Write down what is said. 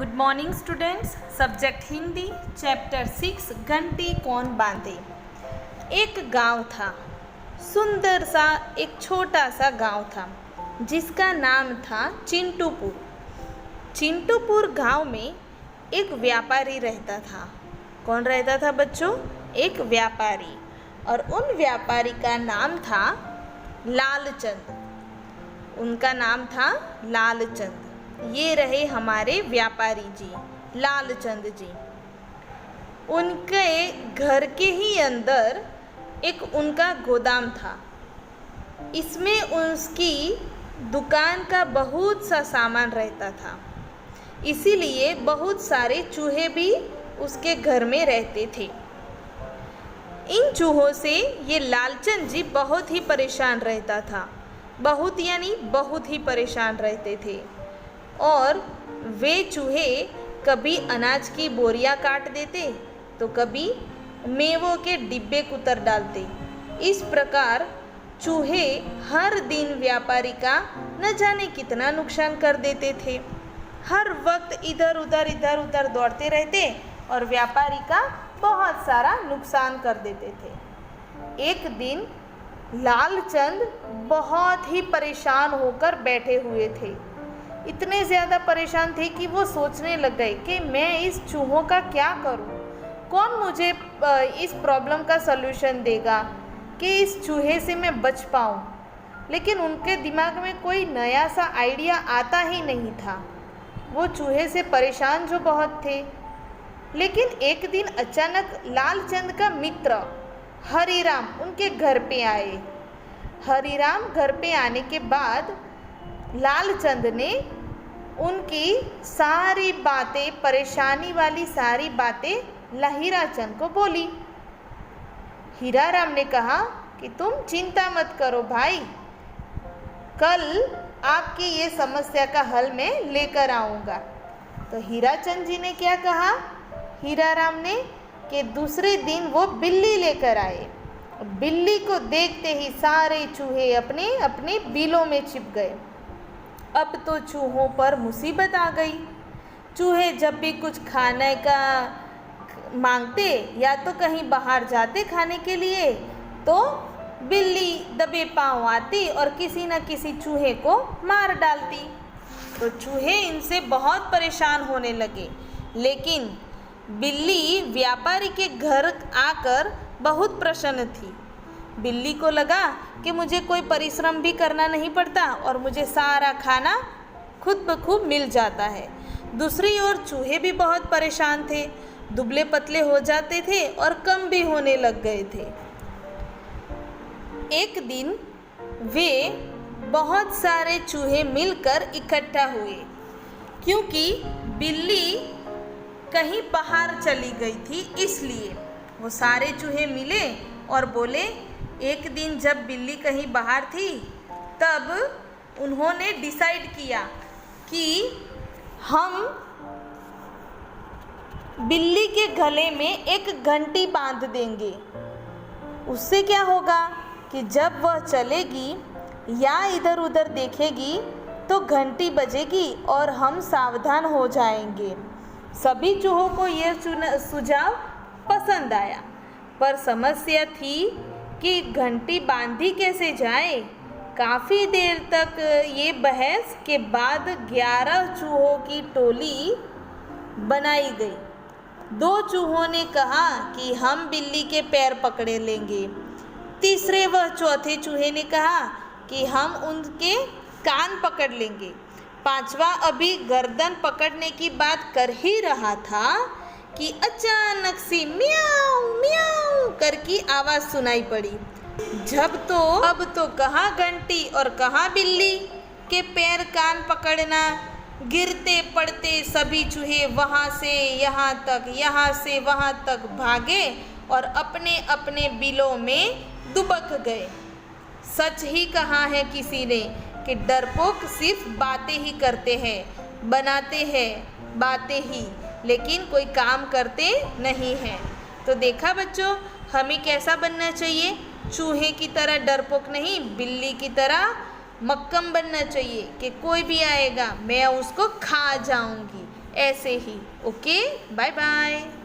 Good morning students. Subject Hindi, chapter 6 घंटी कौन बांधे। एक गांव था, सुंदर सा एक छोटा सा गांव था जिसका नाम था चिंटूपुर। चिंटूपुर गांव में एक व्यापारी रहता था। कौन रहता था बच्चों? एक व्यापारी। और उन व्यापारी का नाम था लालचंद। उनका नाम था लालचंद। ये रहे हमारे व्यापारी जी, लालचंद जी। उनके घर के ही अंदर एक उनका गोदाम था। इसमें उसकी दुकान का बहुत सा सामान रहता था, इसीलिए बहुत सारे चूहे भी उसके घर में रहते थे। इन चूहों से ये लालचंद जी बहुत ही परेशान रहता था। बहुत यानी बहुत ही परेशान रहते थे। और वे चूहे कभी अनाज की बोरियां काट देते तो कभी मेवों के डिब्बे कुतर डालते। इस प्रकार चूहे हर दिन व्यापारी का न जाने कितना नुकसान कर देते थे। हर वक्त इधर उधर दौड़ते रहते और व्यापारी का बहुत सारा नुकसान कर देते थे। एक दिन लालचंद बहुत ही परेशान होकर बैठे हुए थे। इतने ज़्यादा परेशान थे कि वो सोचने लग गए कि मैं इस चूहों का क्या करूं? कौन मुझे इस प्रॉब्लम का सलूशन देगा कि इस चूहे से मैं बच पाऊं? लेकिन उनके दिमाग में कोई नया सा आइडिया आता ही नहीं था। वो चूहे से परेशान जो बहुत थे। लेकिन एक दिन अचानक लालचंद का मित्र हरिराम उनके घर पे आए। हरिराम घर पे आने के बाद लालचंद ने उनकी सारी बातें, परेशानी वाली सारी बातें हीराचंद को बोली। हीराराम ने कहा कि तुम चिंता मत करो भाई, कल आपकी ये समस्या का हल मैं लेकर आऊँगा। तो हीराचंद जी ने क्या कहा हीराराम ने कि दूसरे दिन वो बिल्ली लेकर आए। बिल्ली को देखते ही सारे चूहे अपने अपने बिलों में छिप गए। अब तो चूहों पर मुसीबत आ गई। चूहे जब भी कुछ खाने का मांगते या तो कहीं बाहर जाते खाने के लिए, तो बिल्ली दबे पांव आती और किसी न किसी चूहे को मार डालती। तो चूहे इनसे बहुत परेशान होने लगे। लेकिन बिल्ली व्यापारी के घर आकर बहुत प्रसन्न थी। बिल्ली को लगा कि मुझे कोई परिश्रम भी करना नहीं पड़ता और मुझे सारा खाना खुद ब खुद मिल जाता है। दूसरी ओर चूहे भी बहुत परेशान थे, दुबले पतले हो जाते थे और कम भी होने लग गए थे। एक दिन वे बहुत सारे चूहे मिलकर इकट्ठा हुए, क्योंकि बिल्ली कहीं बाहर चली गई थी। इसलिए वो सारे चूहे मिले और बोले, एक दिन जब बिल्ली कहीं बाहर थी तब उन्होंने डिसाइड किया कि हम बिल्ली के गले में एक घंटी बांध देंगे। उससे क्या होगा कि जब वह चलेगी या इधर उधर देखेगी तो घंटी बजेगी और हम सावधान हो जाएंगे। सभी चूहों को यह सुझाव पसंद आया, पर समस्या थी कि घंटी बांधी कैसे जाए। काफ़ी देर तक ये बहस के बाद 11 चूहों की टोली बनाई गई। 2 चूहों ने कहा कि हम बिल्ली के पैर पकड़े लेंगे। तीसरे व चौथे चूहे ने कहा कि हम उनके कान पकड़ लेंगे। 5वां अभी गर्दन पकड़ने की बात कर ही रहा था कि अचानक सी म्याऊ म्याऊ करके आवाज़ सुनाई पड़ी। अब तो कहाँ घंटी और कहाँ बिल्ली के पैर कान पकड़ना। गिरते पड़ते सभी चूहे वहाँ से यहाँ तक, यहाँ से वहाँ तक भागे और अपने अपने बिलों में दुबक गए। सच ही कहा है किसी ने कि डरपोक सिर्फ बातें ही करते हैं, बनाते हैं बातें ही, लेकिन कोई काम करते नहीं हैं। तो देखा बच्चों, हमें कैसा बनना चाहिए? चूहे की तरह डरपोक नहीं, बिल्ली की तरह मक्कम बनना चाहिए कि कोई भी आएगा मैं उसको खा जाऊंगी। ऐसे ही। Okay, bye bye.